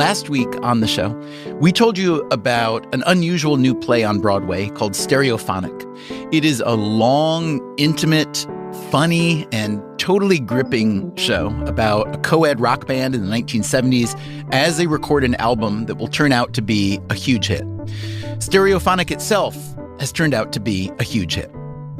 Last week on the show, we told you about an unusual new play on Broadway called Stereophonic. It is a long, intimate, funny, and totally gripping show about a co-ed rock band in the 1970s as they record an album that will turn out to be a huge hit. Stereophonic itself has turned out to be a huge hit.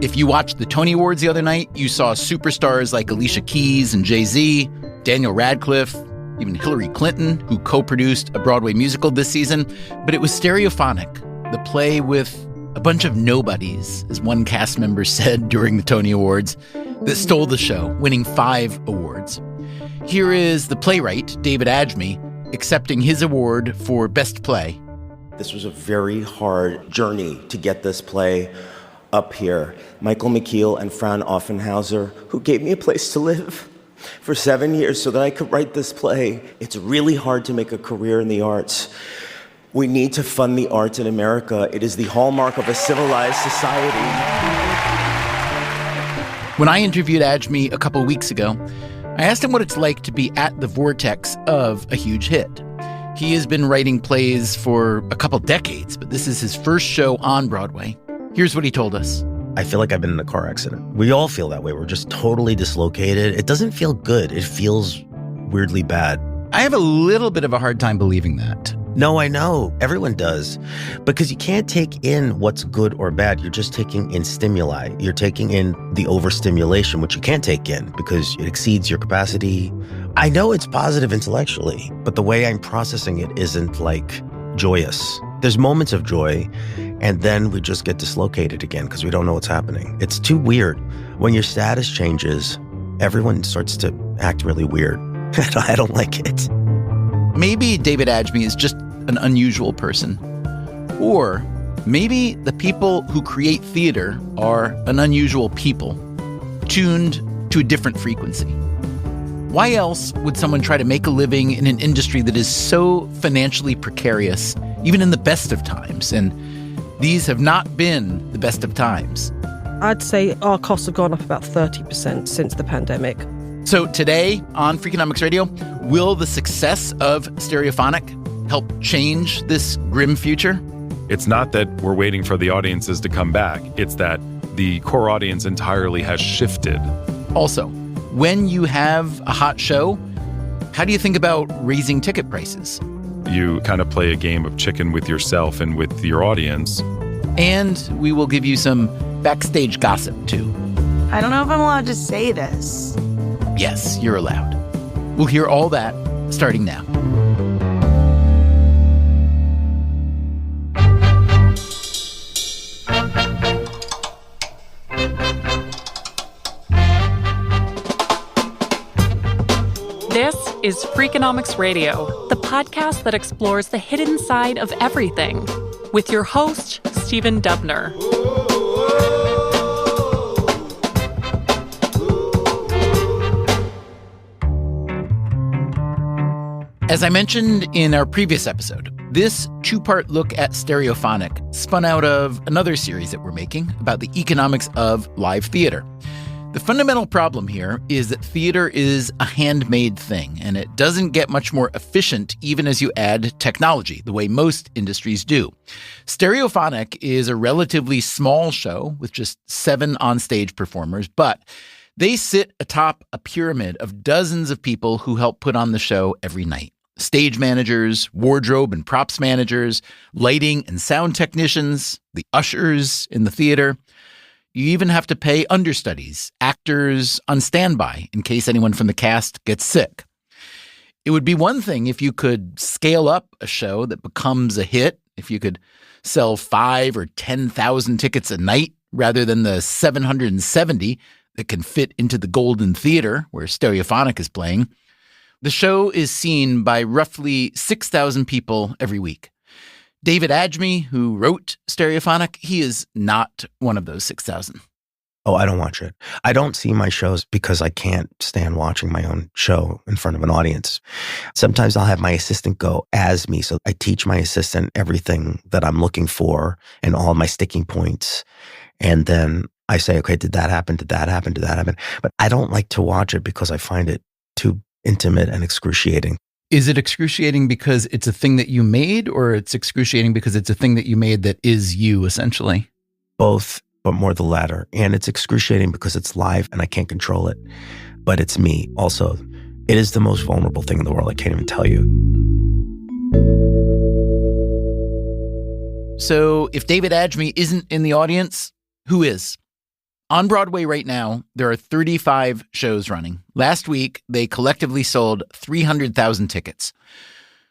If you watched the Tony Awards the other night, you saw superstars like Alicia Keys and Jay-Z, Daniel Radcliffe, even Hillary Clinton, who co-produced a Broadway musical this season. But it was Stereophonic, the play with a bunch of nobodies, as one cast member said during the Tony Awards, that stole the show, winning 5 awards. Here is the playwright, David Adjmi, accepting his award for Best Play. This was a very hard journey to get this play up here. Michael McKeel and Fran Offenhauser, who gave me a place to live for 7 years so that I could write this play. It's really hard to make a career in the arts. We need to fund the arts in America. It is the hallmark of a civilized society. When I interviewed Adjmi a couple weeks ago, I asked him what it's like to be at the vortex of a huge hit. He has been writing plays for a couple decades, but this is his first show on Broadway. Here's what he told us. I feel like I've been in a car accident. We all feel that way. We're just totally dislocated. It doesn't feel good. It feels weirdly bad. I have a little bit of a hard time believing that. No, I know. Everyone does. Because you can't take in what's good or bad. You're just taking in stimuli. You're taking in the overstimulation, which you can't take in because it exceeds your capacity. I know it's positive intellectually, but the way I'm processing it isn't like joyous. There's moments of joy, and then we just get dislocated again because we don't know what's happening. It's too weird. When your status changes, everyone starts to act really weird. I don't like it. Maybe David Adjmi is just an unusual person. Or maybe the people who create theater are an unusual people, tuned to a different frequency. Why else would someone try to make a living in an industry that is so financially precarious, even in the best of times? And these have not been the best of times. I'd say our costs have gone up about 30% since the pandemic. So today on Freakonomics Radio, will the success of Stereophonic help change this grim future? It's not that we're waiting for the audiences to come back. It's that the core audience entirely has shifted. Also, when you have a hot show, how do you think about raising ticket prices? You kind of play a game of chicken with yourself and with your audience. And we will give you some backstage gossip, too. I don't know if I'm allowed to say this. Yes, you're allowed. We'll hear all that starting now. This is Freakonomics Radio, the podcast that explores the hidden side of everything, with your host, Stephen Dubner. As I mentioned in our previous episode, this 2-part look at Stereophonic spun out of another series that we're making about the economics of live theater. The fundamental problem here is that theater is a handmade thing, and it doesn't get much more efficient even as you add technology, the way most industries do. Stereophonic is a relatively small show with just 7 onstage performers, but they sit atop a pyramid of dozens of people who help put on the show every night. Stage managers, wardrobe and props managers, lighting and sound technicians, the ushers in the theater. You even have to pay understudies, actors on standby in case anyone from the cast gets sick. It would be one thing if you could scale up a show that becomes a hit, if you could sell 5 or 10,000 tickets a night rather than the 770 that can fit into the Golden Theater where Stereophonic is playing. The show is seen by roughly 6,000 people every week. David Adjmi, who wrote Stereophonic, he is not one of those 6,000. Oh, I don't watch it. I don't see my shows because I can't stand watching my own show in front of an audience. Sometimes I'll have my assistant go as me. So I teach my assistant everything that I'm looking for and all my sticking points. And then I say, okay, did that happen? Did that happen? Did that happen? But I don't like to watch it because I find it too intimate and excruciating. Is it excruciating because it's a thing that you made, or it's excruciating because it's a thing that you made that is you, essentially? Both, but more the latter. And it's excruciating because it's live and I can't control it. But it's me also. It is the most vulnerable thing in the world. I can't even tell you. So if David Adjmi isn't in the audience, who is? On Broadway right now, there are 35 shows running. Last week, they collectively sold 300,000 tickets.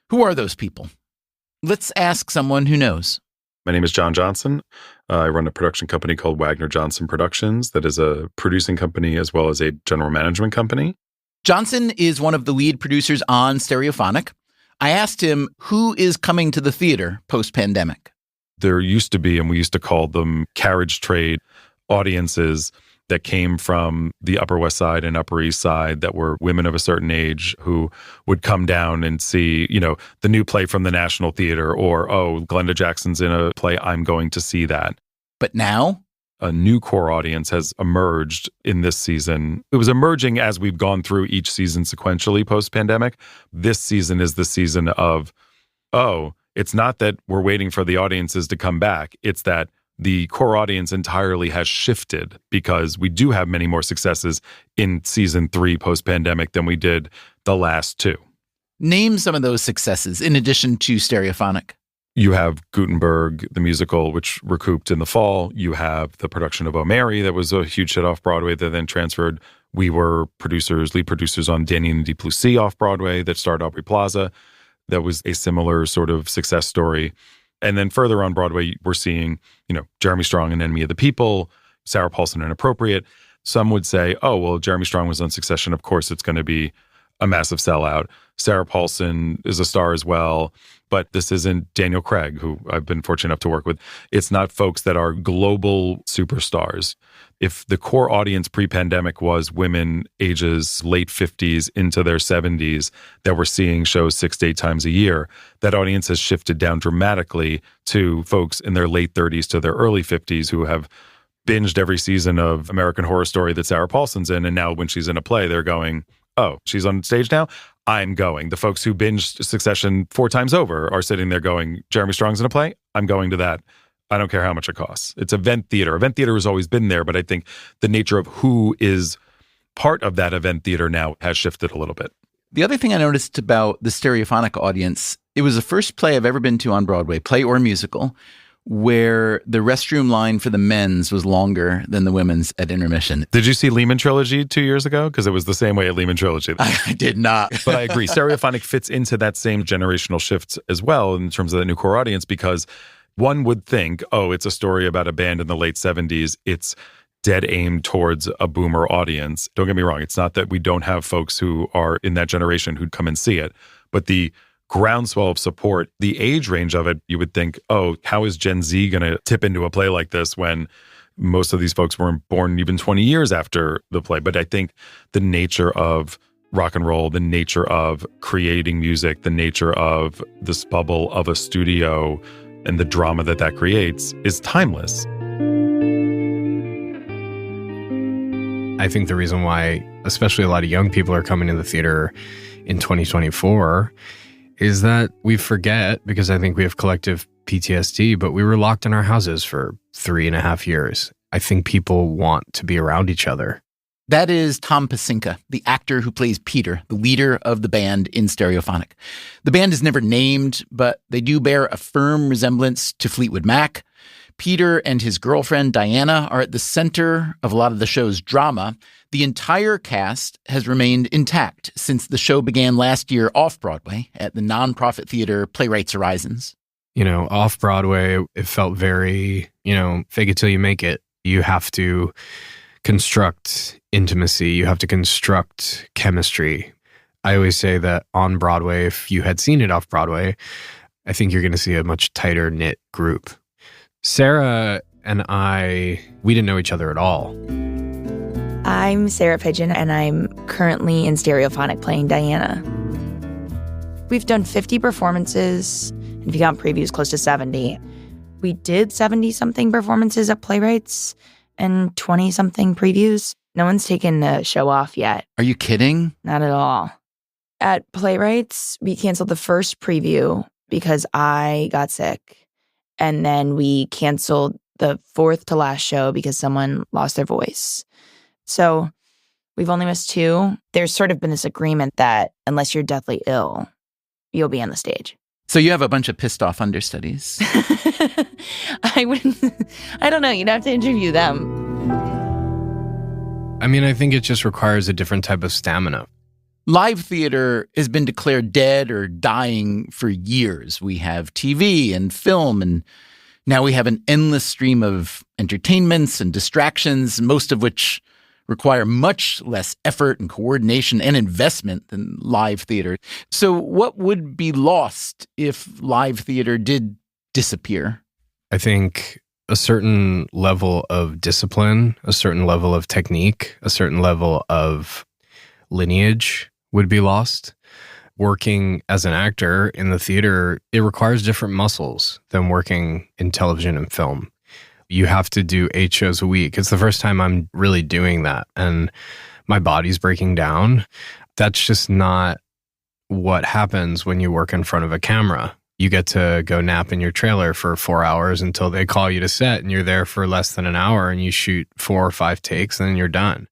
Who are those people? Let's ask someone who knows. My name is John Johnson. I run a production company called Wagner Johnson Productions that is a producing company as well as a general management company. Johnson is one of the lead producers on Stereophonic. I asked him who is coming to the theater post-pandemic. There used to be, and we used to call them carriage trade audiences that came from the Upper West Side and Upper East Side that were women of a certain age who would come down and see, the new play from the National Theater, or, Glenda Jackson's in a play, I'm going to see that. But now? A new core audience has emerged in this season. It was emerging as we've gone through each season sequentially post-pandemic. This season is the season of, it's not that we're waiting for the audiences to come back. It's that the core audience entirely has shifted because we do have many more successes in season 3 post-pandemic than we did the last 2. Name some of those successes in addition to Stereophonic. You have Gutenberg, the musical, which recouped in the fall. You have the production of O Mary that was a huge hit off Broadway that then transferred. We were lead producers on Danny and the Deep Blue Sea off Broadway that starred Aubrey Plaza. That was a similar sort of success story. And then further on Broadway, we're seeing, Jeremy Strong and Enemy of the People, Sarah Paulson and Appropriate. Some would say, Jeremy Strong was on Succession. Of course, it's going to be a massive sellout. Sarah Paulson is a star as well. But this isn't Daniel Craig, who I've been fortunate enough to work with. It's not folks that are global superstars. If the core audience pre-pandemic was women ages late 50s into their 70s that were seeing shows 6 to 8 times a year, that audience has shifted down dramatically to folks in their late 30s to their early 50s who have binged every season of American Horror Story that Sarah Paulson's in. And now when she's in a play, they're going, she's on stage now? I'm going. The folks who binged Succession 4 times over are sitting there going, Jeremy Strong's in a play? I'm going to that. I don't care how much it costs. It's event theater. Event theater has always been there, but I think the nature of who is part of that event theater now has shifted a little bit. The other thing I noticed about the Stereophonic audience, it was the first play I've ever been to on Broadway, play or musical, where the restroom line for the men's was longer than the women's at intermission. Did you see Lehman Trilogy 2 years ago? Because it was the same way at Lehman Trilogy. I did not. But I agree. Stereophonic fits into that same generational shift as well in terms of the new core audience, because one would think, it's a story about a band in the late 70s. It's dead aimed towards a boomer audience. Don't get me wrong. It's not that we don't have folks who are in that generation who'd come and see it. But the groundswell of support, the age range of it, you would think, how is Gen Z going to tip into a play like this when most of these folks weren't born even 20 years after the play? But I think the nature of rock and roll, the nature of creating music, the nature of this bubble of a studio and the drama that creates is timeless. I think the reason why, especially a lot of young people are coming to the theater in 2024 is that we forget, because I think we have collective PTSD, but we were locked in our houses for 3.5 years. I think people want to be around each other. That is Tom Pasinka, the actor who plays Peter, the leader of the band in Stereophonic. The band is never named, but they do bear a firm resemblance to Fleetwood Mac. Peter and his girlfriend, Diana, are at the center of a lot of the show's drama. The entire cast has remained intact since the show began last year off-Broadway at the nonprofit theater Playwrights Horizons. Off-Broadway, it felt very, fake it till you make it. You have to construct intimacy. You have to construct chemistry. I always say that on Broadway, if you had seen it off-Broadway, I think you're going to see a much tighter knit group. Sarah and we didn't know each other at all. I'm Sarah Pigeon, and I'm currently in Stereophonic playing Diana. We've done 50 performances, and if you count previews, close to 70. We did 70-something performances at Playwrights and 20-something previews. No one's taken the show off yet. Are you kidding? Not at all. At Playwrights, we canceled the first preview because I got sick. And then we canceled the fourth to last show because someone lost their voice. So we've only missed 2. There's sort of been this agreement that unless you're deathly ill, you'll be on the stage. So you have a bunch of pissed off understudies. I don't know. You'd have to interview them. I mean, I think it just requires a different type of stamina. Live theater has been declared dead or dying for years. We have TV and film, and now we have an endless stream of entertainments and distractions, most of which require much less effort and coordination and investment than live theater. So what would be lost if live theater did disappear? I think a certain level of discipline, a certain level of technique, a certain level of lineage would be lost. Working as an actor in the theater, it requires different muscles than working in television and film. You have to do 8 shows a week. It's the first time I'm really doing that, and my body's breaking down. That's just not what happens when you work in front of a camera. You get to go nap in your trailer for 4 hours until they call you to set, and you're there for less than an hour, and you shoot 4 or 5 takes, and then you're done.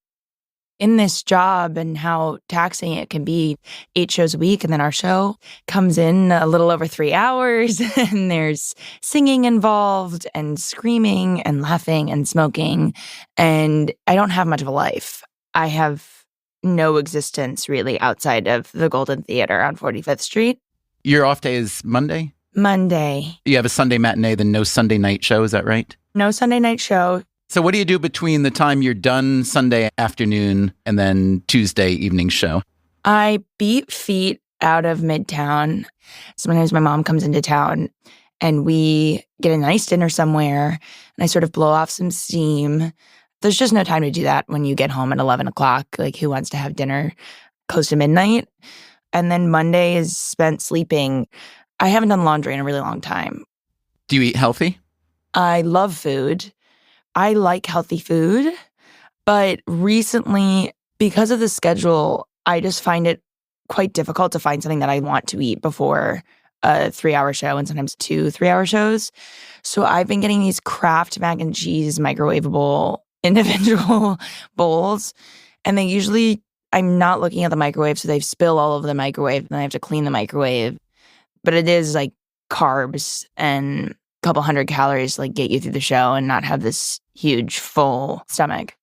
In this job and how taxing it can be, 8 shows a week, and then our show comes in a little over 3 hours, and there's singing involved and screaming and laughing and smoking, and I don't have much of a life. I have no existence really outside of the Golden Theater on 45th Street. Your off day is Monday? Monday. You have a Sunday matinee, then no Sunday night show, is that right? No Sunday night show. So what do you do between the time you're done Sunday afternoon and then Tuesday evening show? I beat feet out of Midtown. Sometimes my mom comes into town and we get a nice dinner somewhere and I sort of blow off some steam. There's just no time to do that when you get home at 11 o'clock. Like, who wants to have dinner close to midnight? And then Monday is spent sleeping. I haven't done laundry in a really long time. Do you eat healthy? I love food. I like healthy food, but recently, because of the schedule, I just find it quite difficult to find something that I want to eat before a 3-hour show and sometimes 2 3-hour shows. So I've been getting these Kraft mac and cheese microwavable individual bowls, and they usually, I'm not looking at the microwave, so they spill all over the microwave, and I have to clean the microwave. But it is like carbs and couple 100 calories to like get you through the show and not have this huge full stomach.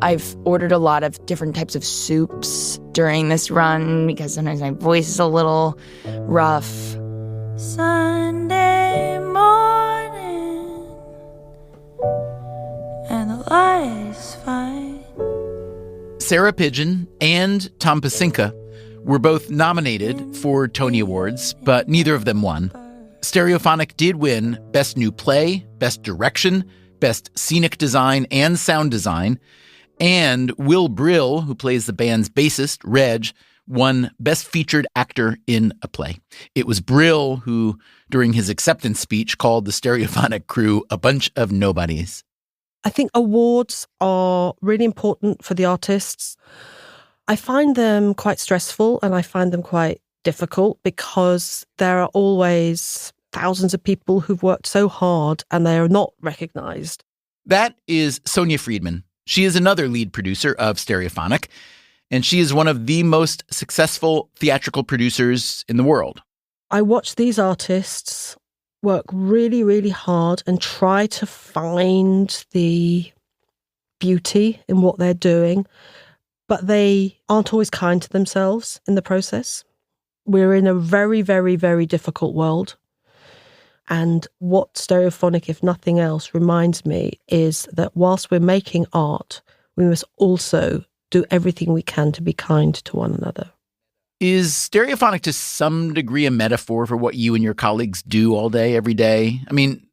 I've ordered a lot of different types of soups during this run because sometimes my voice is a little rough. Sunday morning and the light's fine. Sarah Pidgeon and Tom Pasinka were both nominated for Tony Awards, but neither of them won. Stereophonic did win Best New Play, Best Direction, Best Scenic Design and Sound Design, and Will Brill, who plays the band's bassist, Reg, won Best Featured Actor in a Play. It was Brill who, during his acceptance speech, called the Stereophonic crew a bunch of nobodies. I think awards are really important for the artists. I find them quite stressful and I find them quite difficult because there are always thousands of people who've worked so hard and they are not recognized. That is Sonia Friedman. She is another lead producer of Stereophonic, and she is one of the most successful theatrical producers in the world. I watch these artists work really, really hard and try to find the beauty in what they're doing, but they aren't always kind to themselves in the process. We're in a very, very, very difficult world. And what Stereophonic, if nothing else, reminds me is that whilst we're making art, we must also do everything we can to be kind to one another. Is Stereophonic to some degree a metaphor for what you and your colleagues do all day, every day? I mean,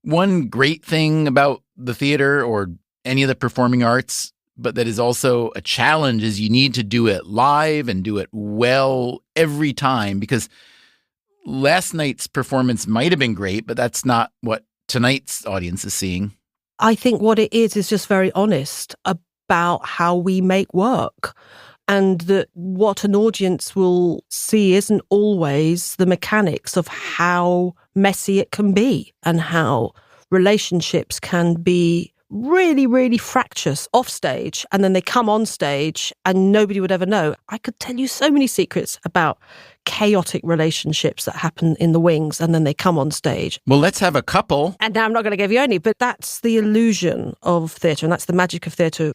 one great thing about the theater or any of the performing arts, but that is also a challenge, is you need to do it live and do it well every time, because last night's performance might have been great, but that's not what tonight's audience is seeing. I think what it is just very honest about how we make work. And that what an audience will see isn't always the mechanics of how messy it can be and how relationships can be really, really fractious off stage, and then they come on stage and nobody would ever know. I could tell you so many secrets about chaotic relationships that happen in the wings and then they come on stage. Well, let's have a couple. And now I'm not going to give you any, but that's the illusion of theatre and that's the magic of theatre.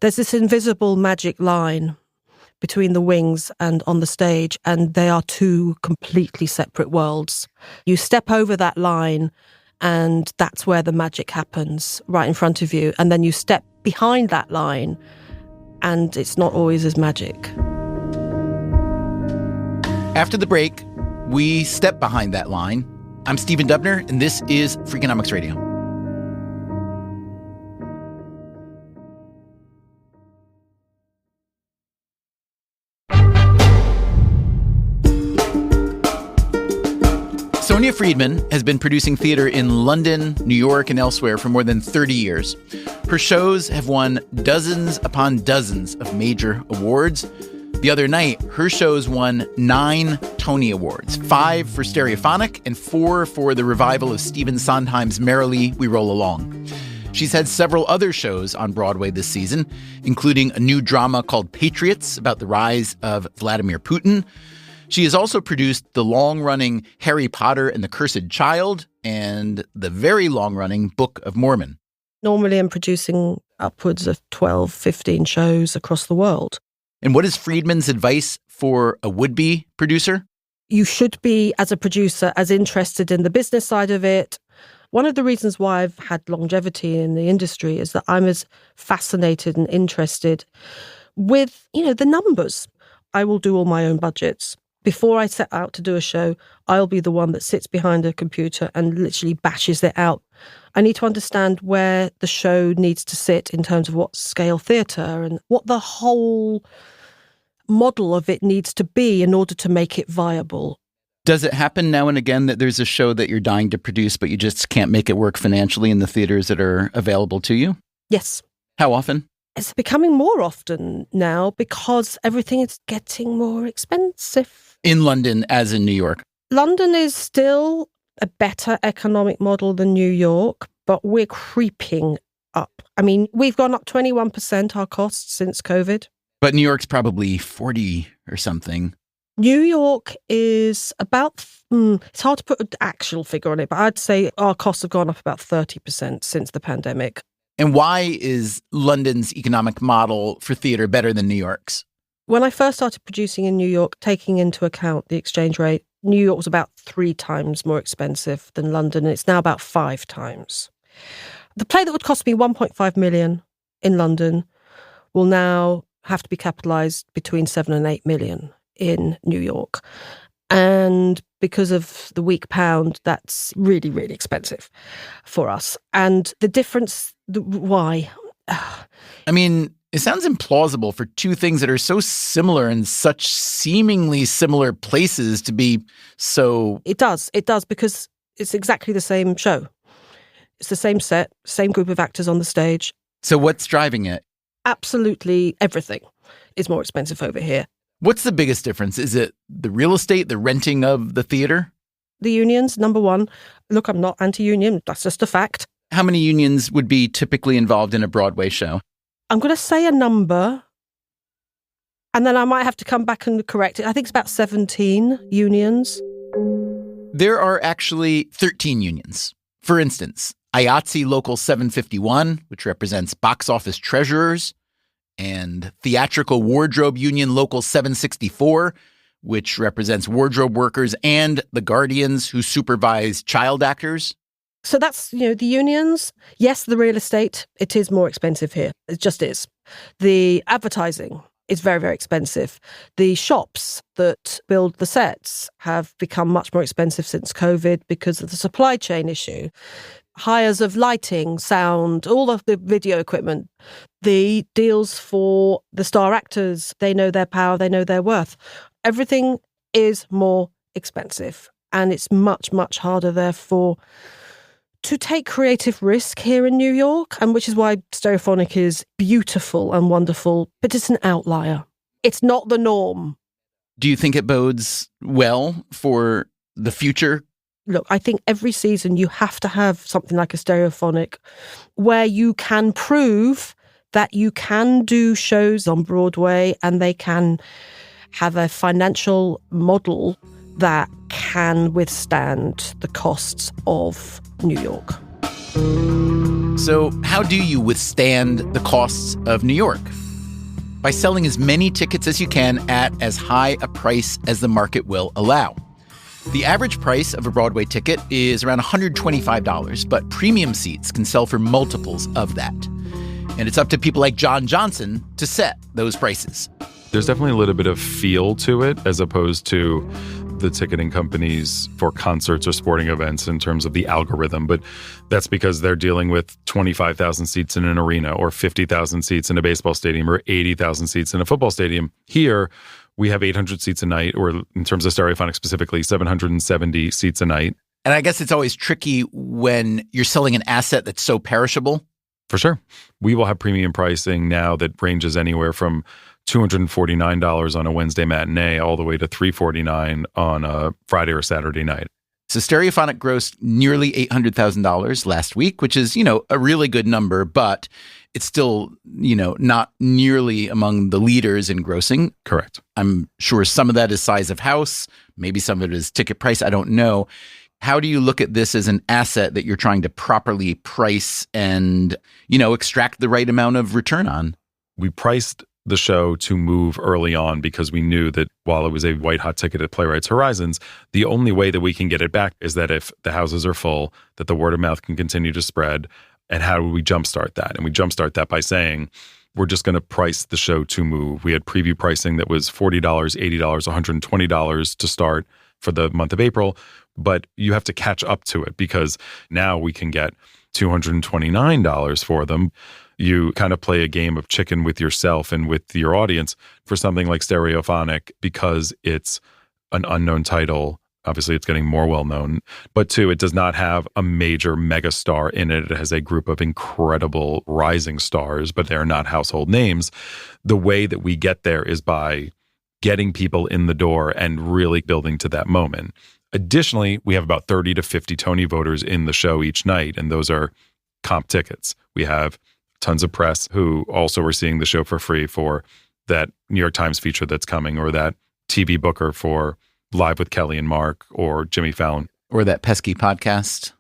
There's this invisible magic line between the wings and on the stage, and they are two completely separate worlds. You step over that line and that's where the magic happens, right in front of you. And then you step behind that line and it's not always as magic. After the break, we step behind that line. I'm Stephen Dubner, and this is Freakonomics Radio. Sonia Friedman has been producing theater in London, New York, and elsewhere for more than 30 years. Her shows have won dozens upon dozens of major awards. The other night, her shows won 9 Tony Awards, 5 for Stereophonic and 4 for the revival of Stephen Sondheim's Merrily We Roll Along. She's had several other shows on Broadway this season, including a new drama called Patriots about the rise of Vladimir Putin. She has also produced the long-running Harry Potter and the Cursed Child and the very long-running Book of Mormon. Normally I'm producing upwards of 12, 15 shows across the world. And what is Friedman's advice for a would-be producer? You should be, as a producer, as interested in the business side of it. One of the reasons why I've had longevity in the industry is that I'm as fascinated and interested with, the numbers. I will do all my own budgets. Before I set out to do a show, I'll be the one that sits behind a computer and literally bashes it out. I need to understand where the show needs to sit in terms of what scale theatre and what the whole model of it needs to be in order to make it viable. Does it happen now and again that there's a show that you're dying to produce, but you just can't make it work financially in the theaters that are available to you? Yes. How often? It's becoming more often now because everything is getting more expensive. In London as in New York? London is still a better economic model than New York, but we're creeping up. I mean, we've gone up 21% our costs since COVID. But New York's probably 40 or something. New York is about, it's hard to put an actual figure on it, but I'd say our costs have gone up about 30% since the pandemic. And why is London's economic model for theater better than New York's? When I first started producing in New York, taking into account the exchange rate, New York was about 3 times more expensive than London, and it's now about 5 times. The play that would cost me 1.5 million in London will now have to be capitalised between 7 and 8 million in New York. And because of the weak pound, that's really, really expensive for us. And the difference, why? I mean, it sounds implausible for two things that are so similar in such seemingly similar places to be so... It does, because it's exactly the same show. It's the same set, same group of actors on the stage. So what's driving it? Absolutely everything is more expensive over here. What's the biggest difference? Is it the real estate, the renting of the theater? The unions, number one. Look, I'm not anti-union. That's just a fact. How many unions would be typically involved in a Broadway show? I'm going to say a number, and then I might have to come back and correct it. I think it's about 17 unions. There are actually 13 unions. For instance, IATSE Local 751, which represents box office treasurers, and Theatrical Wardrobe Union Local 764, which represents wardrobe workers, and the Guardians, who supervise child actors. So that's, the unions. Yes, the real estate, it is more expensive here. It just is. The advertising is very, very expensive. The shops that build the sets have become much more expensive since COVID because of the supply chain issue. Hires of lighting, sound, all of the video equipment, the deals for the star actors, they know their power, they know their worth. Everything is more expensive, and it's much, much harder, therefore, to take creative risk here in New York, and which is why Stereophonic is beautiful and wonderful, but it's an outlier. it's not the norm. Do you think it bodes well for the future? Look, I think every season you have to have something like a Stereophonic where you can prove that you can do shows on Broadway and they can have a financial model that can withstand the costs of New York. So how do you withstand the costs of New York? By selling as many tickets as you can at as high a price as the market will allow. The average price of a Broadway ticket is around $125, but premium seats can sell for multiples of that. And it's up to people like John Johnson to set those prices. There's definitely a little bit of feel to it as opposed to the ticketing companies for concerts or sporting events in terms of the algorithm. But that's because they're dealing with 25,000 seats in an arena or 50,000 seats in a baseball stadium or 80,000 seats in a football stadium. Here, we have 800 seats a night, or in terms of Stereophonic specifically, 770 seats a night. And I guess it's always tricky when you're selling an asset that's so perishable. For sure. We will have premium pricing now that ranges anywhere from $249 on a Wednesday matinee all the way to $349 on a Friday or Saturday night. So Stereophonic grossed nearly $800,000 last week, which is, a really good number, but it's still, not nearly among the leaders in grossing. Correct. I'm sure some of that is size of house. Maybe some of it is ticket price. I don't know. How do you look at this as an asset that you're trying to properly price and, extract the right amount of return on? We priced the show to move early on because we knew that while it was a white hot ticket at Playwrights Horizons, the only way that we can get it back is that if the houses are full, that the word of mouth can continue to spread. And how do we jumpstart that? And we jumpstart that by saying, we're just going to price the show to move. We had preview pricing that was $40, $80, $120 to start for the month of April, but you have to catch up to it because now we can get $229 for them. You kind of play a game of chicken with yourself and with your audience for something like Stereophonic because it's an unknown title. Obviously, it's getting more well-known. But two, it does not have a major megastar in it. It has a group of incredible rising stars, but they're not household names. The way that we get there is by getting people in the door and really building to that moment. Additionally, we have about 30 to 50 Tony voters in the show each night, and those are comp tickets. We have tons of press who also are seeing the show for free for that New York Times feature that's coming, or that TV booker for Live with Kelly and Mark, or Jimmy Fallon. Or that pesky podcast.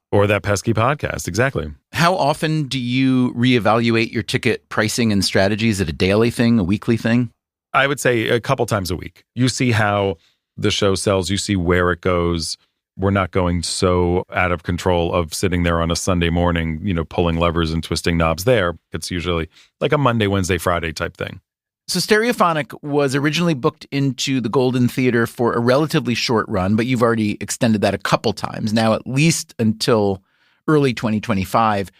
Exactly. How often do you reevaluate your ticket pricing and strategies? Is it a daily thing, a weekly thing? I would say a couple times a week. You see how the show sells, you see where it goes. We're not going so out of control of sitting there on a Sunday morning, pulling levers and twisting knobs there. It's usually like a Monday, Wednesday, Friday type thing. So Stereophonic was originally booked into the Golden Theater for a relatively short run, but you've already extended that a couple times, now at least until early 2025.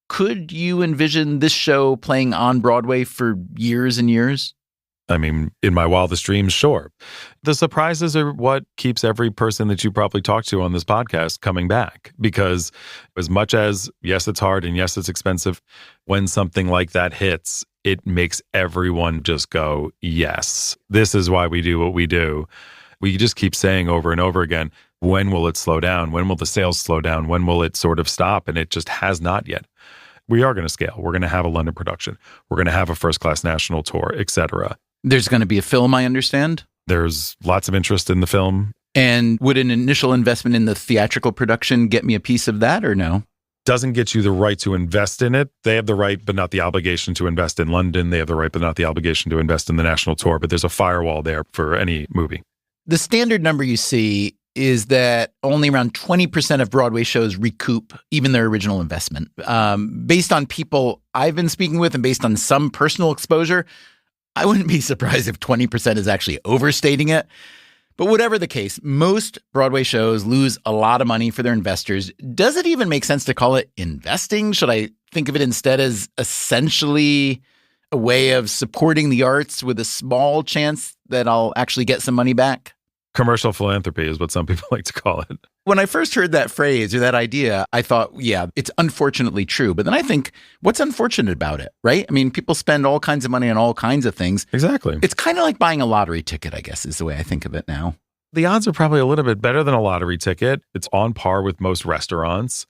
Could you envision this show playing on Broadway for years and years? I mean, in my wildest dreams, sure. The surprises are what keeps every person that you probably talk to on this podcast coming back. Because as much as, yes, it's hard and yes, it's expensive, when something like that hits, it makes everyone just go, yes, this is why we do what we do. We just keep saying over and over again, when will it slow down? When will the sales slow down? When will it sort of stop? And it just has not yet. We are going to scale. We're going to have a London production. We're going to have a first-class national tour, etc. There's going to be a film, I understand? There's lots of interest in the film. And would an initial investment in the theatrical production get me a piece of that or no? Doesn't get you the right to invest in it. They have the right, but not the obligation to invest in London. They have the right, but not the obligation to invest in the national tour. But there's a firewall there for any movie. The standard number you see is that only around 20% of Broadway shows recoup even their original investment. Based on people I've been speaking with and based on some personal exposure, I wouldn't be surprised if 20% is actually overstating it. But whatever the case, most Broadway shows lose a lot of money for their investors. Does it even make sense to call it investing? Should I think of it instead as essentially a way of supporting the arts with a small chance that I'll actually get some money back? Commercial philanthropy is what some people like to call it. When I first heard that phrase or that idea, I thought, yeah, it's unfortunately true. But then I think, what's unfortunate about it, right? I mean, people spend all kinds of money on all kinds of things. Exactly. It's kind of like buying a lottery ticket, I guess, is the way I think of it now. The odds are probably a little bit better than a lottery ticket. It's on par with most restaurants.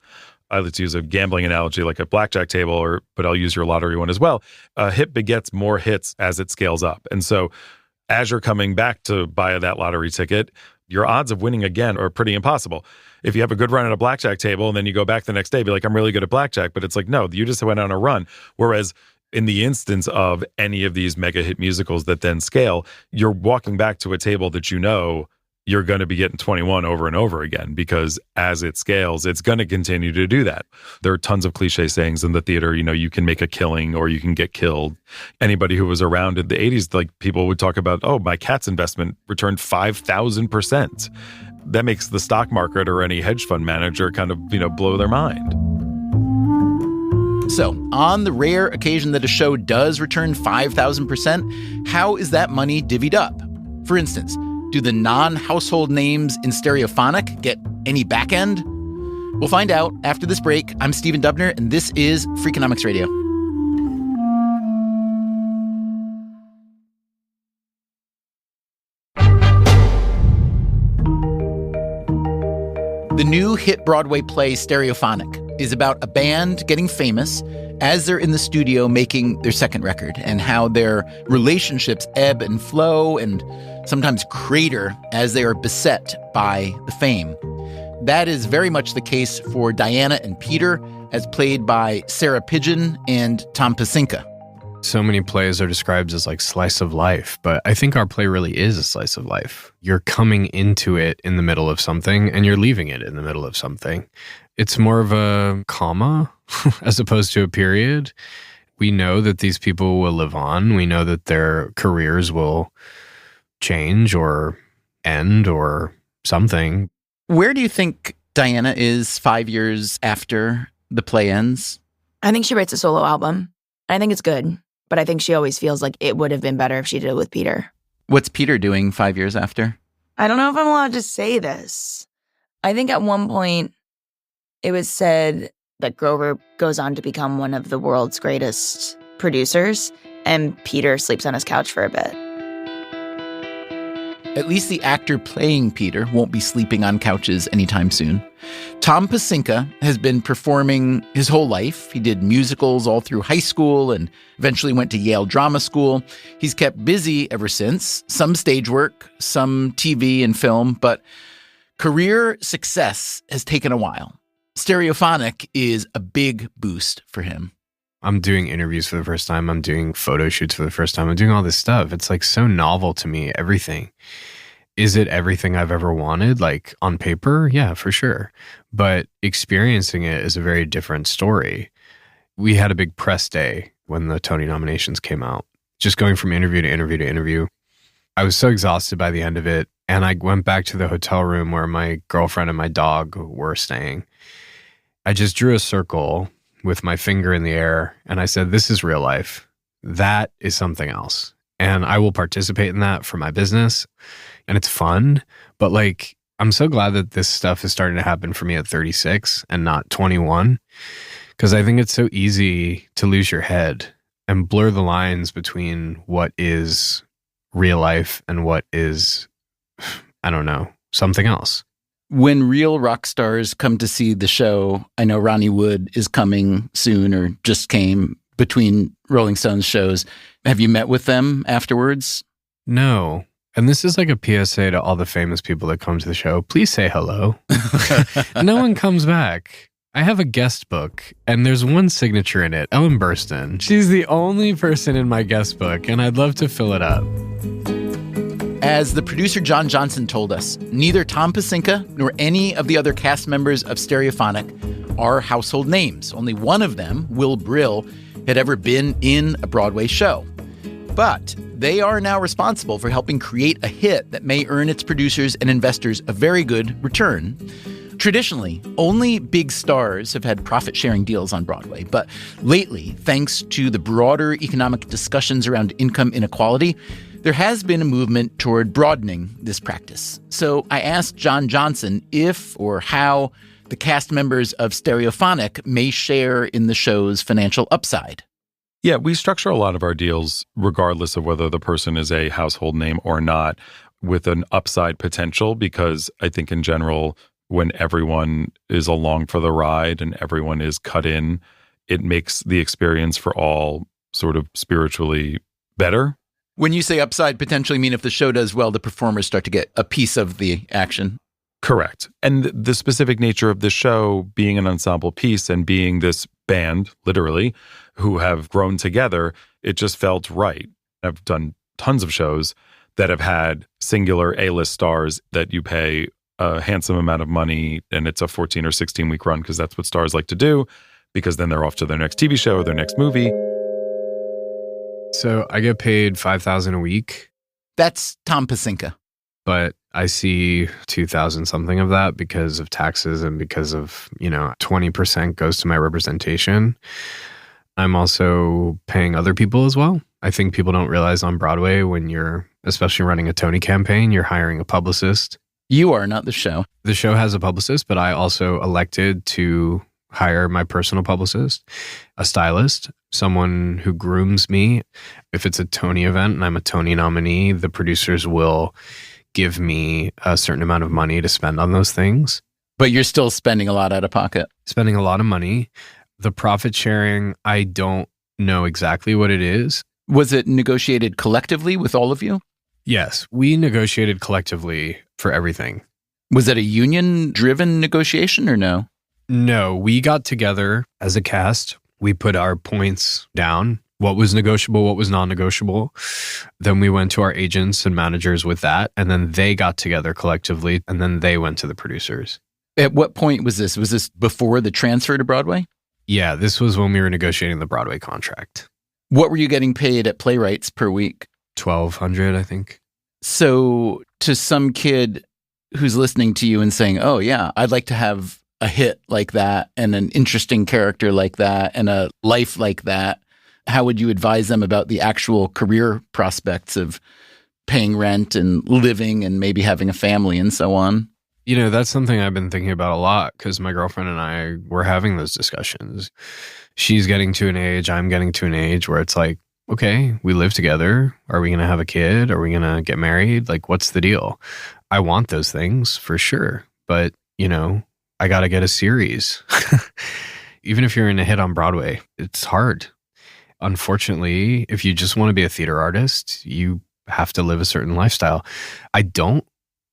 I like to use a gambling analogy like a blackjack table, but I'll use your lottery one as well. A hit begets more hits as it scales up. And so as you're coming back to buy that lottery ticket, your odds of winning again are pretty impossible. If you have a good run at a blackjack table and then you go back the next day, be like, I'm really good at blackjack. But it's like, no, you just went on a run. Whereas in the instance of any of these mega hit musicals that then scale, you're walking back to a table that you know you're going to be getting 21 over and over again, because as it scales, it's going to continue to do that. There are tons of cliche sayings in the theater, you can make a killing or you can get killed. Anybody who was around in the 80s, like people would talk about, oh, my cat's investment returned 5,000%. That makes the stock market or any hedge fund manager kind of, blow their mind. So, on the rare occasion that a show does return 5,000%, how is that money divvied up? For instance, do the non-household names in Stereophonic get any back end? We'll find out after this break. I'm Stephen Dubner, and this is Freakonomics Radio. The new hit Broadway play Stereophonic is about a band getting famous as they're in the studio making their second record, and how their relationships ebb and flow and sometimes crater as they are beset by the fame. That is very much the case for Diana and Peter, as played by Sarah Pidgeon and Tom Pasinka. So many plays are described as like slice of life, but I think our play really is a slice of life. You're coming into it in the middle of something and you're leaving it in the middle of something. It's more of a comma as opposed to a period. We know that these people will live on. We know that their careers will change or end or something. Where do you think Diana is 5 years after the play ends? I think she writes a solo album. I think it's good, but I think she always feels like it would have been better if she did it with Peter. What's Peter doing 5 years after? I don't know if I'm allowed to say this. I think at one point it was said that Grover goes on to become one of the world's greatest producers, and Peter sleeps on his couch for a bit. At least the actor playing Peter won't be sleeping on couches anytime soon. Tom Pasinka has been performing his whole life. He did musicals all through high school and eventually went to Yale Drama School. He's kept busy ever since, some stage work, some TV and film, but career success has taken a while. Stereophonic is a big boost for him. I'm doing interviews for the first time. I'm doing photo shoots for the first time. I'm doing all this stuff. It's like so novel to me, everything. Is it everything I've ever wanted? Like on paper? Yeah, for sure. But experiencing it is a very different story. We had a big press day when the Tony nominations came out. Just going from interview to interview to interview. I was so exhausted by the end of it. And I went back to the hotel room where my girlfriend and my dog were staying. I just drew a circle with my finger in the air, and I said, this is real life. That is something else. And I will participate in that for my business. And it's fun. But like, I'm so glad that this stuff is starting to happen for me at 36 and not 21. Because I think it's so easy to lose your head and blur the lines between what is real life and what is, I don't know, something else. When real rock stars come to see the show, I know Ronnie Wood is coming soon or just came between Rolling Stones shows. Have you met with them afterwards? No. And this is like a PSA to all the famous people that come to the show. Please say hello. No one comes back. I have a guest book, and there's one signature in it, Ellen Burstyn. She's the only person in my guest book, and I'd love to fill it up. As the producer John Johnson told us, neither Tom Pasinka nor any of the other cast members of Stereophonic are household names. Only one of them, Will Brill, had ever been in a Broadway show. But they are now responsible for helping create a hit that may earn its producers and investors a very good return. Traditionally, only big stars have had profit-sharing deals on Broadway, but lately, thanks to the broader economic discussions around income inequality, There has been a movement toward broadening this practice. So I asked John Johnson if or how the cast members of Stereophonic may share in the show's financial upside. Yeah, we structure a lot of our deals, regardless of whether the person is a household name or not, with an upside potential, because I think in general, when everyone is along for the ride and everyone is cut in, it makes the experience for all sort of spiritually better. When you say upside potentially, mean if the show does well, the performers start to get a piece of the action? Correct. And the specific nature of the show being an ensemble piece and being this band, literally, who have grown together, it just felt right. I've done tons of shows that have had singular A-list stars that you pay a handsome amount of money, and it's a 14 or 16-week run because that's what stars like to do, because then they're off to their next TV show or their next movie. So I get paid $5,000 a week. That's Tom Pasinka. But I see 2,000 something of that because of taxes and because of, 20% goes to my representation. I'm also paying other people as well. I think people don't realize on Broadway, when you're especially running a Tony campaign, you're hiring a publicist. You are, not the show. The show has a publicist, but I also elected to hire my personal publicist, a stylist, someone who grooms me. If it's a Tony event and I'm a Tony nominee, the producers will give me a certain amount of money to spend on those things. But you're still spending a lot out of pocket. Spending a lot of money. The profit sharing, I don't know exactly what it is. Was it negotiated collectively with all of you? Yes, we negotiated collectively for everything. Was it a union-driven negotiation or no? No, we got together as a cast. We put our points down, what was negotiable, what was non-negotiable. Then we went to our agents and managers with that, and then they got together collectively, and then they went to the producers. At what point was this? Was this before the transfer to Broadway? Yeah, this was when we were negotiating the Broadway contract. What were you getting paid at Playwrights per week? $1,200, I think. So to some kid who's listening to you and saying, oh yeah, I'd like to have a hit like that and an interesting character like that and a life like that, how would you advise them about the actual career prospects of paying rent and living and maybe having a family and so on? That's something I've been thinking about a lot because my girlfriend and I were having those discussions. She's getting to an age, I'm getting to an age where it's like, okay, we live together. Are we going to have a kid? Are we going to get married? Like, what's the deal? I want those things for sure. But, I got to get a series. Even if you're in a hit on Broadway, it's hard. Unfortunately, if you just want to be a theater artist, you have to live a certain lifestyle. I don't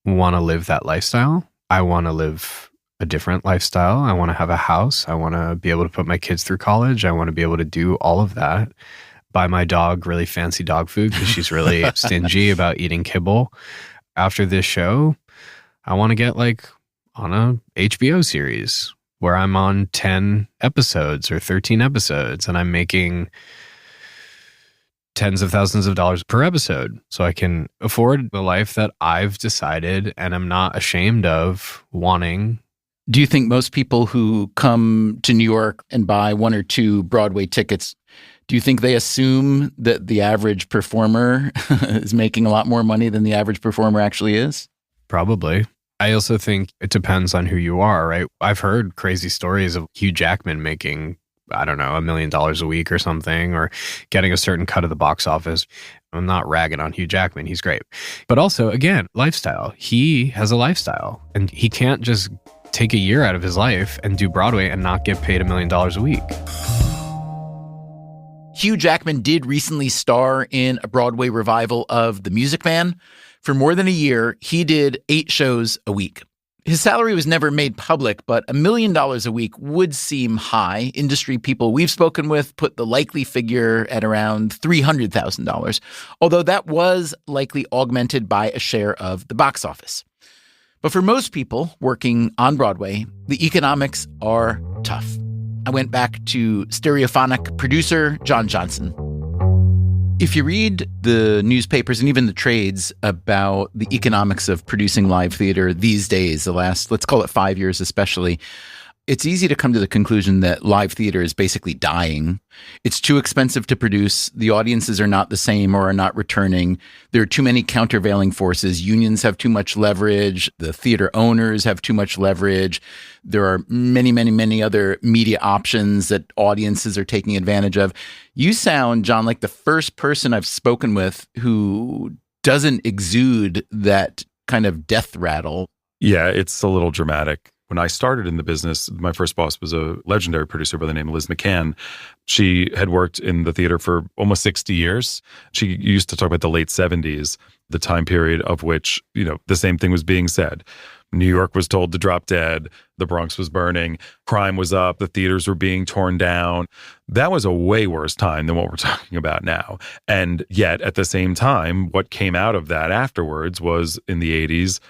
want to live that lifestyle. I want to live a different lifestyle. I want to have a house. I want to be able to put my kids through college. I want to be able to do all of that. Buy my dog really fancy dog food because she's really stingy about eating kibble. After this show, I want to get on a HBO series where I'm on 10 episodes or 13 episodes and I'm making tens of thousands of dollars per episode so I can afford the life that I've decided and I'm not ashamed of wanting. Do you think most people who come to New York and buy one or two Broadway tickets, do you think they assume that the average performer is making a lot more money than the average performer actually is? Probably. I also think it depends on who you are, right? I've heard crazy stories of Hugh Jackman making, I don't know, $1 million a week or something, or getting a certain cut of the box office. I'm not ragging on Hugh Jackman. He's great. But also, again, lifestyle. He has a lifestyle and he can't just take a year out of his life and do Broadway and not get paid $1 million a week. Hugh Jackman did recently star in a Broadway revival of The Music Man. For more than a year, he did 8 shows a week. His salary was never made public, but $1 million a week would seem high. Industry people we've spoken with put the likely figure at around $300,000, although that was likely augmented by a share of the box office. But for most people working on Broadway, the economics are tough. I went back to Stereophonic producer John Johnson. If you read the newspapers and even the trades about the economics of producing live theater these days, the last, let's call it 5 years especially, it's easy to come to the conclusion that live theater is basically dying. It's too expensive to produce. The audiences are not the same or are not returning. There are too many countervailing forces. Unions have too much leverage. The theater owners have too much leverage. There are many, many, many other media options that audiences are taking advantage of. You sound, John, like the first person I've spoken with who doesn't exude that kind of death rattle. Yeah, it's a little dramatic. When I started in the business, my first boss was a legendary producer by the name of Liz McCann. She had worked in the theater for almost 60 years. She used to talk about the late 70s, the time period of which, the same thing was being said. New York was told to drop dead. The Bronx was burning. Crime was up. The theaters were being torn down. That was a way worse time than what we're talking about now. And yet, at the same time, what came out of that afterwards was, in the 80s,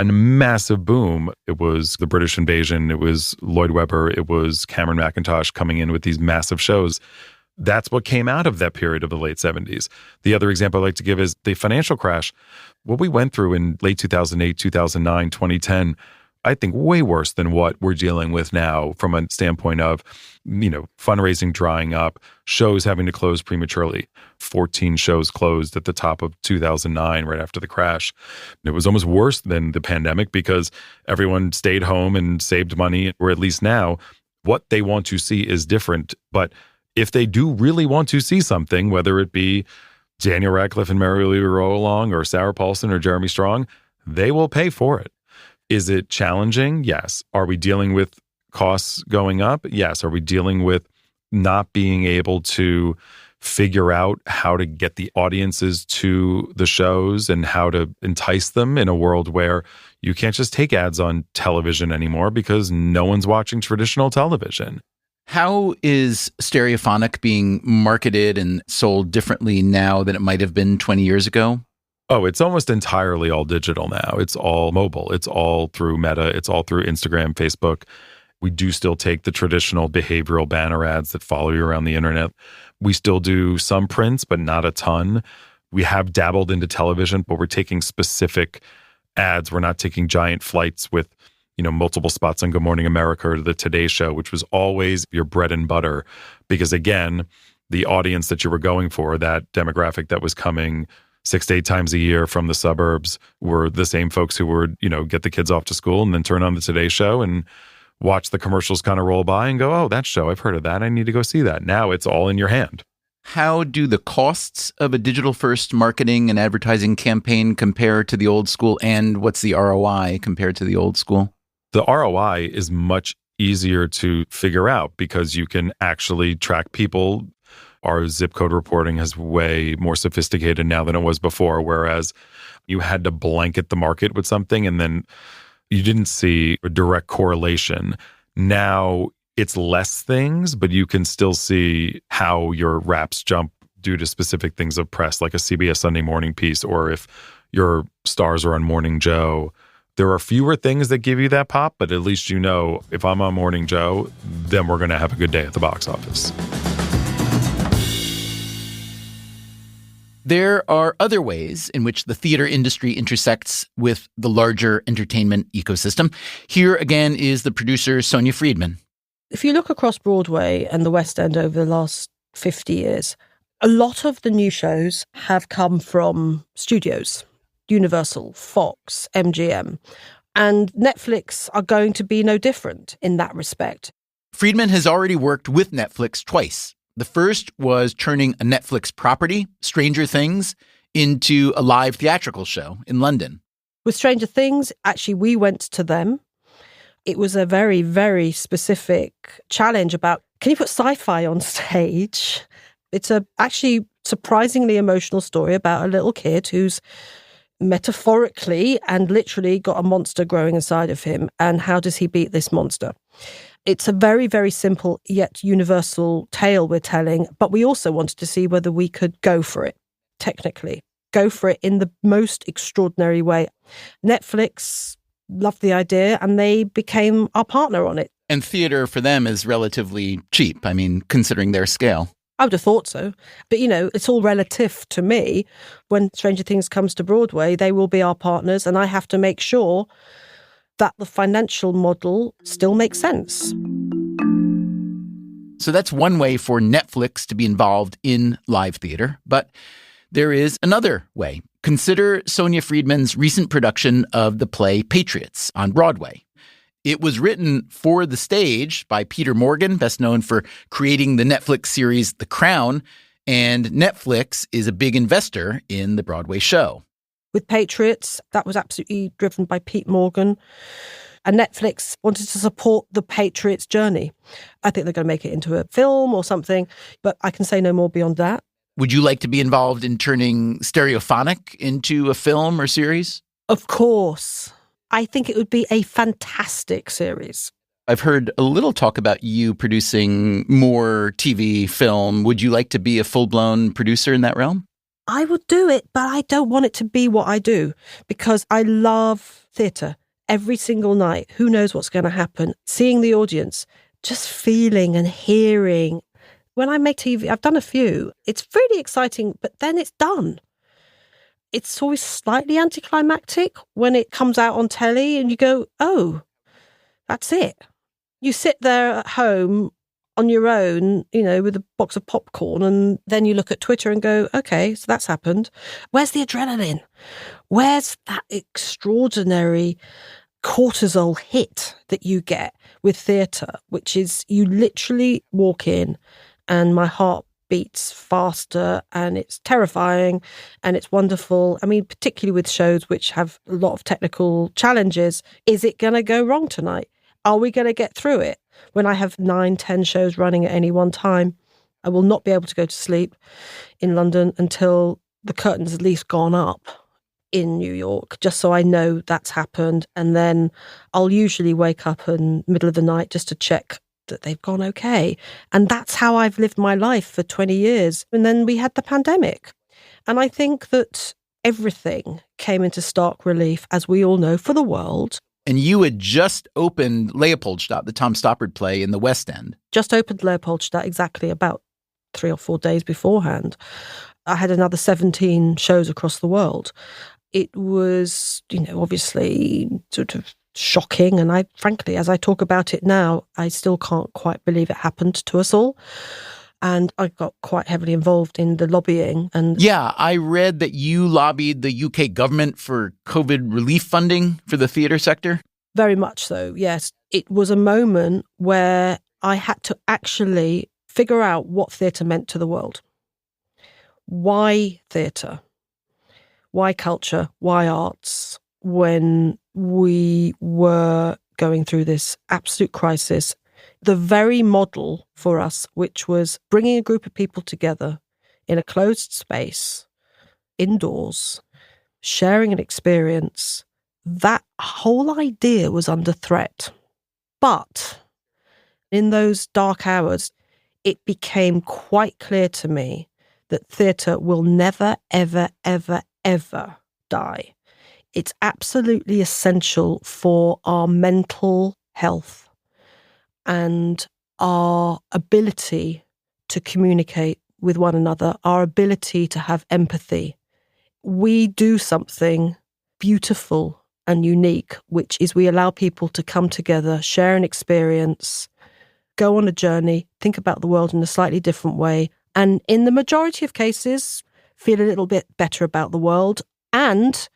a massive boom. It was the British invasion. It was Lloyd Webber. It was Cameron Mackintosh coming in with these massive shows. That's what came out of that period of the late 70s. The other example I like to give is the financial crash. What we went through in late 2008, 2009, 2010, I think way worse than what we're dealing with now from a standpoint of, fundraising drying up, shows having to close prematurely. 14 shows closed at the top of 2009, right after the crash. It was almost worse than the pandemic because everyone stayed home and saved money, or at least now, what they want to see is different. But if they do really want to see something, whether it be Daniel Radcliffe and Mary Louise Rowalong or Sarah Paulson or Jeremy Strong, they will pay for it. Is it challenging? Yes. Are we dealing with costs going up? Yes. Are we dealing with not being able to figure out how to get the audiences to the shows and how to entice them in a world where you can't just take ads on television anymore because no one's watching traditional television? How is Stereophonic being marketed and sold differently now than it might have been 20 years ago? Oh, it's almost entirely all digital now. It's all mobile. It's all through Meta. It's all through Instagram, Facebook. We do still take the traditional behavioral banner ads that follow you around the internet. We still do some prints, but not a ton. We have dabbled into television, but we're taking specific ads. We're not taking giant flights with, multiple spots on Good Morning America or the Today Show, which was always your bread and butter. Because again, the audience that you were going for, that demographic that was coming 6 to 8 times a year from the suburbs, were the same folks who would, get the kids off to school and then turn on the Today Show and watch the commercials kind of roll by and go, oh, that show, I've heard of that. I need to go see that. Now it's all in your hand. How do the costs of a digital-first marketing and advertising campaign compare to the old school, and what's the ROI compared to the old school? The ROI is much easier to figure out because you can actually track people. Our zip code reporting is way more sophisticated now than it was before, whereas you had to blanket the market with something and then you didn't see a direct correlation. Now it's less things, but you can still see how your raps jump due to specific things of press, like a CBS Sunday Morning piece, or if your stars are on Morning Joe. There are fewer things that give you that pop, but at least if I'm on Morning Joe, then we're going to have a good day at the box office. There are other ways in which the theater industry intersects with the larger entertainment ecosystem. Here again is the producer, Sonia Friedman. If you look across Broadway and the West End over the last 50 years, a lot of the new shows have come from studios, Universal, Fox, MGM, and Netflix are going to be no different in that respect. Friedman has already worked with Netflix twice. The first was turning a Netflix property, Stranger Things, into a live theatrical show in London. With Stranger Things, actually, we went to them. It was a very, very specific challenge about, can you put sci-fi on stage? It's a actually surprisingly emotional story about a little kid who's metaphorically and literally got a monster growing inside of him. And how does he beat this monster? It's a very, very simple yet universal tale we're telling, but we also wanted to see whether we could go for it, technically. Go for it in the most extraordinary way. Netflix loved the idea and they became our partner on it. And theater for them is relatively cheap, considering their scale. I would have thought so. But, it's all relative to me. When Stranger Things comes to Broadway, they will be our partners, and I have to make sure that the financial model still makes sense. So that's one way for Netflix to be involved in live theater. But there is another way. Consider Sonia Friedman's recent production of the play Patriots on Broadway. It was written for the stage by Peter Morgan, best known for creating the Netflix series The Crown, and Netflix is a big investor in the Broadway show. With Patriots, that was absolutely driven by Pete Morgan. And Netflix wanted to support the Patriots' journey. I think they're going to make it into a film or something, but I can say no more beyond that. Would you like to be involved in turning Stereophonic into a film or series? Of course. I think it would be a fantastic series. I've heard a little talk about you producing more TV, film. Would you like to be a full-blown producer in that realm? I would do it, but I don't want it to be what I do because I love theatre every single night. Who knows what's going to happen? Seeing the audience, just feeling and hearing. When I make TV, I've done a few. It's really exciting, but then it's done. It's always slightly anticlimactic when it comes out on telly and you go, oh, that's it. You sit there at home on your own, with a box of popcorn, and then you look at Twitter and go, okay, so that's happened. Where's the adrenaline? Where's that extraordinary cortisol hit that you get with theatre, which is you literally walk in and my heart beats faster and it's terrifying and it's wonderful. I mean, particularly with shows which have a lot of technical challenges. Is it going to go wrong tonight? Are we going to get through it? When I have 9-10 shows running at any one time, I will not be able to go to sleep in London until the curtain's at least gone up in New York, just so I know that's happened. And then I'll usually wake up in the middle of the night just to check that they've gone okay. And that's how I've lived my life for 20 years. And then we had the pandemic. And I think that everything came into stark relief, as we all know, for the world. And you had just opened Leopoldstadt, the Tom Stoppard play in the West End. Just opened Leopoldstadt exactly about 3 or 4 days beforehand. I had another 17 shows across the world. It was, obviously sort of shocking. And I, frankly, as I talk about it now, I still can't quite believe it happened to us all. And I got quite heavily involved in the lobbying. And yeah, I read that you lobbied the UK government for COVID relief funding for the theatre sector. Very much so, yes. It was a moment where I had to actually figure out what theatre meant to the world. Why theatre? Why culture? Why arts? When we were going through this absolute crisis, the very model for us, which was bringing a group of people together in a closed space, indoors, sharing an experience, that whole idea was under threat. But in those dark hours, it became quite clear to me that theatre will never, ever, ever, ever die. It's absolutely essential for our mental health and our ability to communicate with one another, our ability to have empathy. We do something beautiful and unique, which is we allow people to come together, share an experience, go on a journey, think about the world in a slightly different way, and in the majority of cases, feel a little bit better about the world. And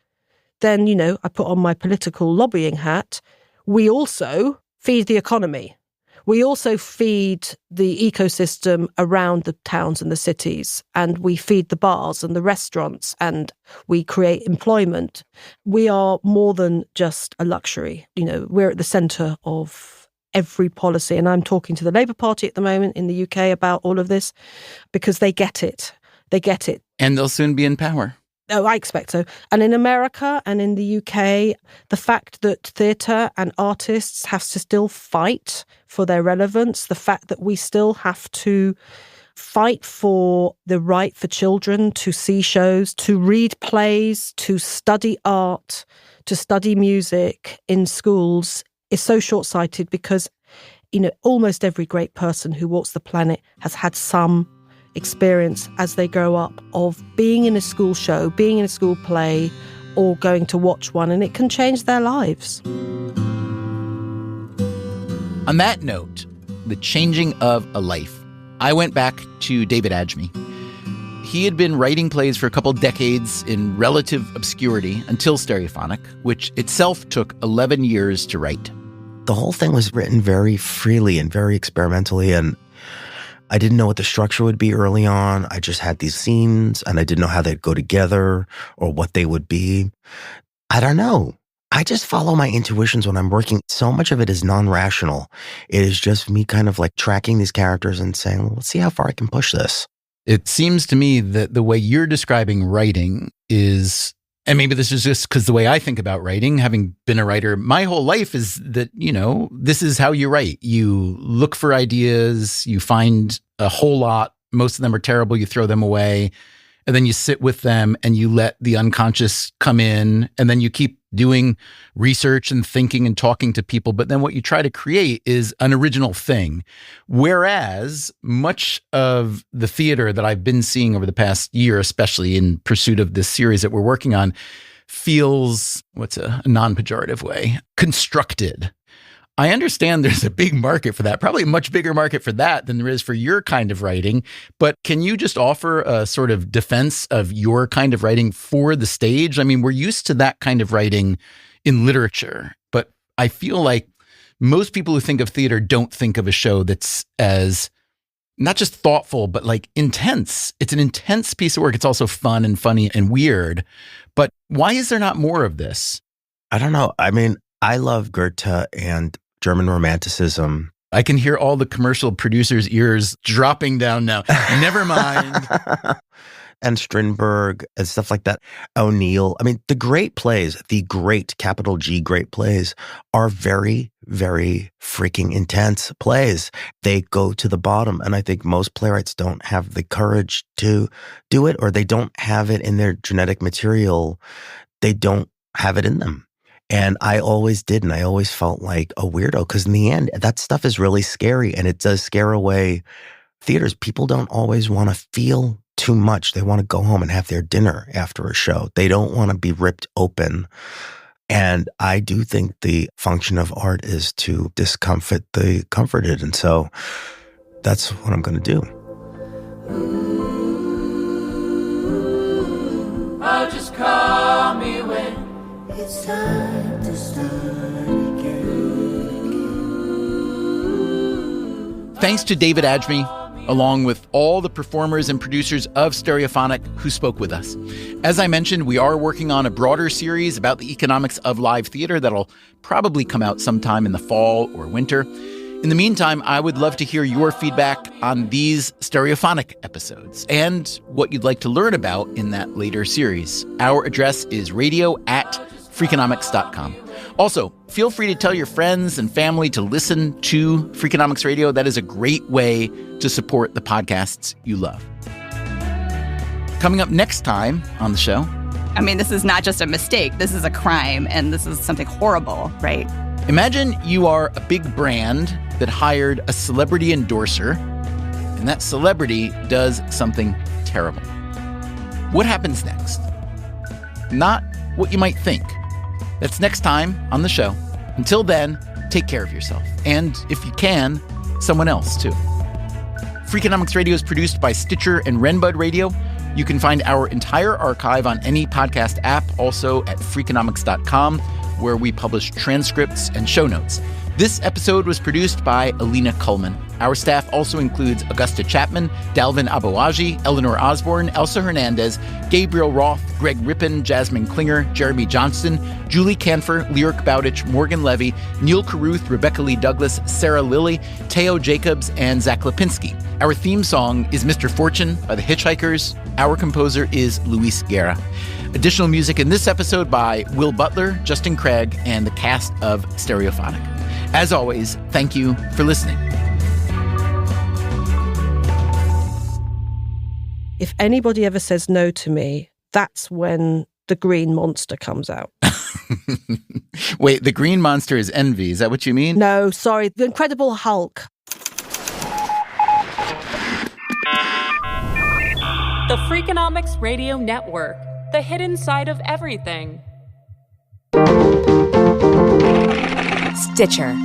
then, I put on my political lobbying hat. We also feed the economy. We also feed the ecosystem around the towns and the cities, and we feed the bars and the restaurants, and we create employment. We are more than just a luxury. We're at the centre of every policy, and I'm talking to the Labour Party at the moment in the UK about all of this because they get it. They get it. And they'll soon be in power. Oh, I expect so. And in America and in the UK, the fact that theatre and artists have to still fight for their relevance, the fact that we still have to fight for the right for children to see shows, to read plays, to study art, to study music in schools is so short-sighted because, almost every great person who walks the planet has had some experience as they grow up of being in a school show, being in a school play, or going to watch one, and it can change their lives. On that note, the changing of a life, I went back to David Adjmi. He had been writing plays for a couple decades in relative obscurity until Stereophonic, which itself took 11 years to write. The whole thing was written very freely and very experimentally, and I didn't know what the structure would be early on. I just had these scenes, and I didn't know how they'd go together or what they would be. I don't know. I just follow my intuitions when I'm working. So much of it is non-rational. It is just me kind of like tracking these characters and saying, well, let's see how far I can push this. It seems to me that the way you're describing writing is, and maybe this is just because the way I think about writing, having been a writer my whole life, is that, this is how you write. You look for ideas, you find a whole lot. Most of them are terrible. You throw them away, and then you sit with them and you let the unconscious come in, and then you keep doing research and thinking and talking to people. But then what you try to create is an original thing. Whereas much of the theater that I've been seeing over the past year, especially in pursuit of this series that we're working on, feels, what's a non-pejorative way, constructed. I understand there's a big market for that, probably a much bigger market for that than there is for your kind of writing. But can you just offer a sort of defense of your kind of writing for the stage? I mean, we're used to that kind of writing in literature, but I feel like most people who think of theater don't think of a show that's as not just thoughtful, but like intense. It's an intense piece of work. It's also fun and funny and weird. But why is there not more of this? I don't know. I mean, I love Goethe and German Romanticism. I can hear all the commercial producers' ears dropping down now. Never mind. And Strindberg and stuff like that. O'Neill. I mean, the great plays, the great, capital G, great plays are very, very freaking intense plays. They go to the bottom. And I think most playwrights don't have the courage to do it, or they don't have it in their genetic material. They don't have it in them. And I always did, and I always felt like a weirdo, because in the end, that stuff is really scary, and it does scare away theaters. People don't always want to feel too much. They want to go home and have their dinner after a show. They don't want to be ripped open. And I do think the function of art is to discomfort the comforted. And so that's what I'm going to do. Oh, just call me when it's time to start again. Thanks to David Adjmi, along with all the performers and producers of Stereophonic who spoke with us. As I mentioned, we are working on a broader series about the economics of live theater that'll probably come out sometime in the fall or winter. In the meantime, I would love to hear your feedback on these Stereophonic episodes and what you'd like to learn about in that later series. Our address is radio@freakonomics.com. Also, feel free to tell your friends and family to listen to Freakonomics Radio. That is a great way to support the podcasts you love. Coming up next time on the show. I mean, this is not just a mistake. This is a crime, and this is something horrible, right? Imagine you are a big brand that hired a celebrity endorser, and that celebrity does something terrible. What happens next? Not what you might think. That's next time on the show. Until then, take care of yourself. And if you can, someone else too. Freakonomics Radio is produced by Stitcher and Renbud Radio. You can find our entire archive on any podcast app, also at freakonomics.com, where we publish transcripts and show notes. This episode was produced by Alina Kullman. Our staff also includes Augusta Chapman, Dalvin Abawaji, Eleanor Osborne, Elsa Hernandez, Gabriel Roth, Greg Rippin, Jasmine Klinger, Jeremy Johnston, Julie Canfer, Lyric Bowditch, Morgan Levy, Neil Carruth, Rebecca Lee Douglas, Sarah Lilly, Teo Jacobs, and Zach Lipinski. Our theme song is Mr. Fortune by the Hitchhikers. Our composer is Luis Guerra. Additional music in this episode by Will Butler, Justin Craig, and the cast of Stereophonic. As always, thank you for listening. If anybody ever says no to me, that's when the green monster comes out. Wait, the green monster is envy. Is that what you mean? No, sorry. The Incredible Hulk. The Freakonomics Radio Network. The hidden side of everything. Stitcher.